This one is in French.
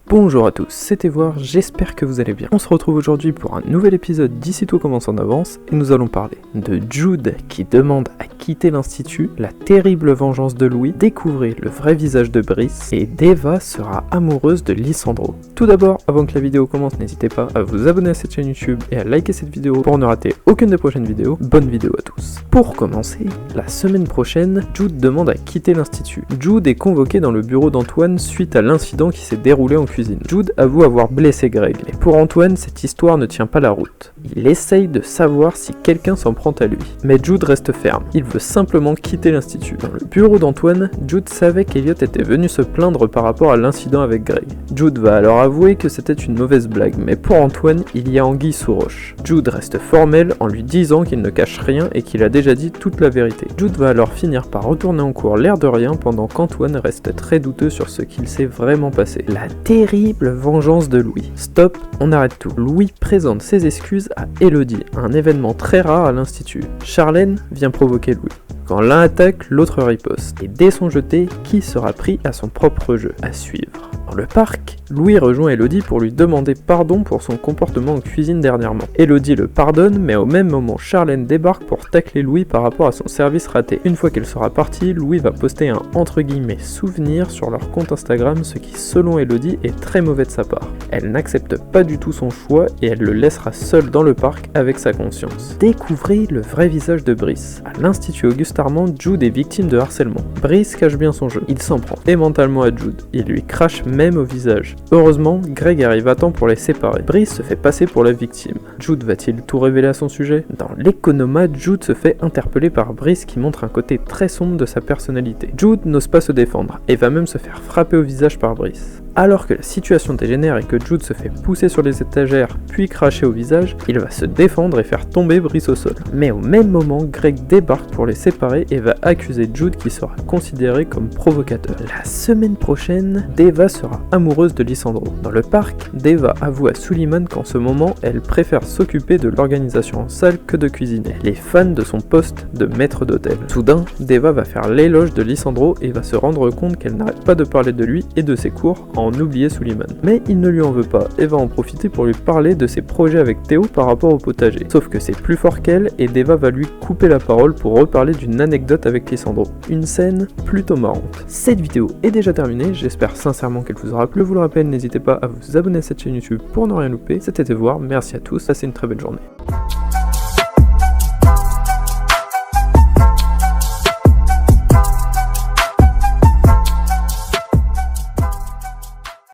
Bonjour à tous, c'était Voir, j'espère que vous allez bien. On se retrouve aujourd'hui pour un nouvel épisode d'Ici tout commence en avance et nous allons parler de Jude qui demande à quitter l'institut, la terrible vengeance de Louis, découvrir le vrai visage de Brice et Deva sera amoureuse de Lysandro. Tout d'abord, avant que la vidéo commence, n'hésitez pas à vous abonner à cette chaîne YouTube et à liker cette vidéo pour ne rater aucune des prochaines vidéos. Bonne vidéo à tous. Pour commencer, la semaine prochaine, Jude demande à quitter l'institut. Jude est convoqué dans le bureau d'Antoine suite à l'incident qui s'est déroulé en cuisine. Jude avoue avoir blessé Greg, mais pour Antoine, cette histoire ne tient pas la route. Il essaye de savoir si quelqu'un s'en prend à lui, mais Jude reste ferme. Il veut simplement quitter l'institut. Dans le bureau d'Antoine, Jude savait qu'Elliot était venu se plaindre par rapport à l'incident avec Greg. Jude va alors avouer que c'était une mauvaise blague, mais pour Antoine, il y a anguille sous roche. Jude reste formel en lui disant qu'il ne cache rien et qu'il a déjà dit toute la vérité. Jude va alors finir par retourner en cours l'air de rien pendant qu'Antoine reste très douteux sur ce qu'il s'est vraiment passé. La terrible vengeance de Louis. Stop, on arrête tout. Louis présente ses excuses à Elodie, un événement très rare à l'institut. Charlène vient provoquer Louis. Quand l'un attaque, l'autre riposte. Et dès son jeté, qui sera pris à son propre jeu? À suivre. Dans le parc, Louis rejoint Elodie pour lui demander pardon pour son comportement en cuisine dernièrement. Elodie le pardonne, mais au même moment, Charlène débarque pour tacler Louis par rapport à son service raté. Une fois qu'elle sera partie, Louis va poster un entre guillemets souvenir sur leur compte Instagram, ce qui selon Elodie est très mauvais de sa part. Elle n'accepte pas du tout son choix et elle le laissera seul dans le parc avec sa conscience. Découvrez le vrai visage de Brice. À l'Institut Auguste Armand, Jude est victime de harcèlement. Brice cache bien son jeu. Il s'en prend mentalement à Jude. Il lui crache même au visage. Heureusement, Greg arrive à temps pour les séparer. Brice se fait passer pour la victime. Jude va-t-il tout révéler à son sujet? Dans l'économat, Jude se fait interpeller par Brice qui montre un côté très sombre de sa personnalité. Jude n'ose pas se défendre et va même se faire frapper au visage par Brice. Alors que la situation dégénère et que Jude se fait pousser sur les étagères puis cracher au visage, il va se défendre et faire tomber Brice au sol. Mais au même moment, Greg débarque pour les séparer et va accuser Jude qui sera considéré comme provocateur. La semaine prochaine, Deva sera amoureuse de Lysandro. Dans le parc, Deva avoue à Suleiman qu'en ce moment, elle préfère s'occuper de l'organisation en salle que de cuisiner. Elle est fan de son poste de maître d'hôtel. Soudain, Deva va faire l'éloge de Lysandro et va se rendre compte qu'elle n'arrête pas de parler de lui et de ses cours en oublier Suleiman. Mais il ne lui en veut pas et va en profiter pour lui parler de ses projets avec Théo par rapport au potager. Sauf que c'est plus fort qu'elle et Deva va lui couper la parole pour reparler d'une anecdote avec Lysandro. Une scène plutôt marrante. Cette vidéo est déjà terminée, j'espère sincèrement qu'elle vous aura plu. Je vous le rappelle, n'hésitez pas à vous abonner à cette chaîne YouTube pour ne rien louper. C'était Voir, merci à tous, passez une très belle journée.